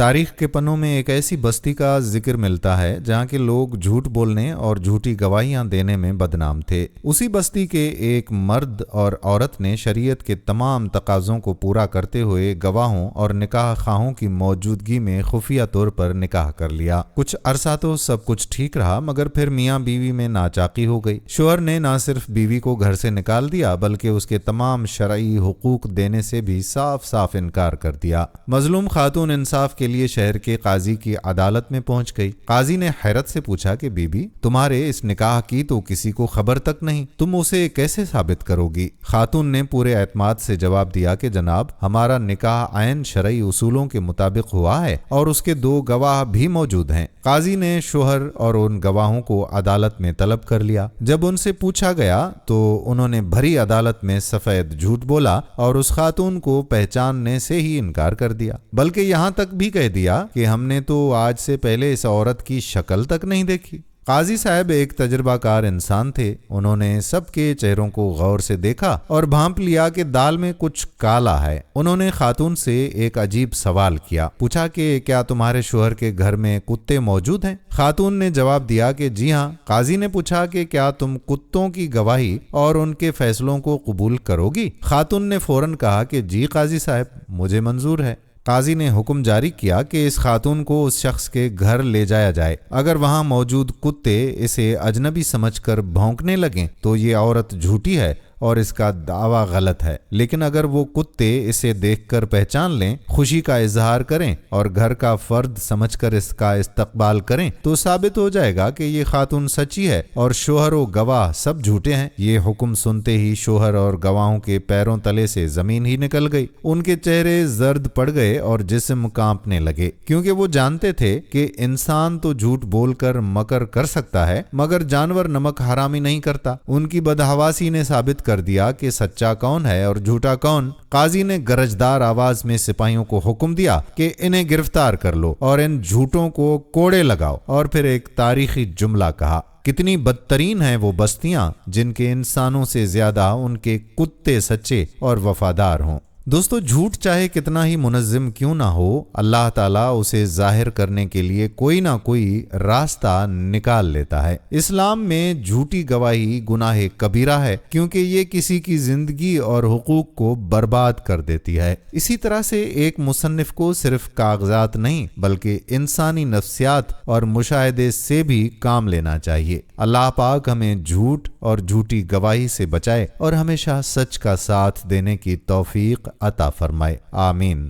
تاریخ کے پنوں میں ایک ایسی بستی کا ذکر ملتا ہے جہاں کے لوگ جھوٹ بولنے اور جھوٹی گواہیاں دینے میں بدنام تھے۔ اسی بستی کے ایک مرد اور عورت نے شریعت کے تمام تقاضوں کو پورا کرتے ہوئے گواہوں اور نکاح خواہوں کی موجودگی میں خفیہ طور پر نکاح کر لیا۔ کچھ عرصہ تو سب کچھ ٹھیک رہا، مگر پھر میاں بیوی میں ناچاقی ہو گئی۔ شوہر نے نہ صرف بیوی کو گھر سے نکال دیا بلکہ اس کے تمام شرعی حقوق دینے سے بھی صاف صاف انکار کر دیا۔ مظلوم خاتون انصاف کے لیے شہر کے قاضی کی عدالت میں پہنچ گئی۔ قاضی نے حیرت سے پوچھا کہ بی بی، تمہارے اس نکاح کی تو کسی کو خبر تک نہیں، تم اسے کیسے ثابت کرو گی؟ خاتون نے پورے اعتماد سے جواب دیا کہ جناب، ہمارا نکاح عین شرعی اصولوں کے مطابق ہوا ہے اور اس کے 2 گواہ بھی موجود ہیں۔ قاضی نے شوہر اور ان گواہوں کو عدالت میں طلب کر لیا۔ جب ان سے پوچھا گیا تو انہوں نے بھری عدالت میں سفید جھوٹ بولا اور اس خاتون کو پہچاننے سے ہی انکار کر دیا، بلکہ یہاں تک بھی کہہ دیا کہ ہم نے تو آج سے پہلے اس عورت کی شکل تک نہیں دیکھی۔ قاضی صاحب ایک تجربہ کار انسان تھے۔ انہوں نے سب کے چہروں کو غور سے دیکھا اور بھانپ لیا کہ دال میں کچھ کالا ہے۔ انہوں نے خاتون سے ایک عجیب سوال کیا، پوچھا کہ کیا تمہارے شوہر کے گھر میں کتے موجود ہیں؟ خاتون نے جواب دیا کہ جی ہاں۔ قاضی نے پوچھا کہ کیا تم کتوں کی گواہی اور ان کے فیصلوں کو قبول کرو گی؟ خاتون نے فوراً کہا کہ جی قاضی صاحب، مجھے منظور ہے۔ قاضی نے حکم جاری کیا کہ اس خاتون کو اس شخص کے گھر لے جایا جائے۔ اگر وہاں موجود کتے اسے اجنبی سمجھ کر بھونکنے لگیں تو یہ عورت جھوٹی ہے اور اس کا دعویٰ غلط ہے، لیکن اگر وہ کتے اسے دیکھ کر پہچان لیں، خوشی کا اظہار کریں اور گھر کا فرد سمجھ کر اس کا استقبال کریں تو ثابت ہو جائے گا کہ یہ خاتون سچی ہے اور شوہر و گواہ سب جھوٹے ہیں۔ یہ حکم سنتے ہی شوہر اور گواہوں کے پیروں تلے سے زمین ہی نکل گئی۔ ان کے چہرے زرد پڑ گئے اور جسم کانپنے لگے، کیونکہ وہ جانتے تھے کہ انسان تو جھوٹ بول کر مکر کر سکتا ہے مگر جانور نمک حرامی نہیں کرتا۔ ان کی بدحواسی نے ثابت کر دیا کہ سچا کون ہے اور جھوٹا کون۔ قاضی نے گرجدار آواز میں سپاہیوں کو حکم دیا کہ انہیں گرفتار کر لو اور ان جھوٹوں کو کوڑے لگاؤ، اور پھر ایک تاریخی جملہ کہا، کتنی بدترین ہیں وہ بستیاں جن کے انسانوں سے زیادہ ان کے کتے سچے اور وفادار ہوں۔ دوستو، جھوٹ چاہے کتنا ہی منظم کیوں نہ ہو، اللہ تعالیٰ اسے ظاہر کرنے کے لیے کوئی نہ کوئی راستہ نکال لیتا ہے۔ اسلام میں جھوٹی گواہی گناہ کبیرہ ہے، کیونکہ یہ کسی کی زندگی اور حقوق کو برباد کر دیتی ہے۔ اسی طرح سے ایک مصنف کو صرف کاغذات نہیں بلکہ انسانی نفسیات اور مشاہدے سے بھی کام لینا چاہیے۔ اللہ پاک ہمیں جھوٹ اور جھوٹی گواہی سے بچائے اور ہمیشہ سچ کا ساتھ دینے کی توفیق عطا فرمائے، آمین۔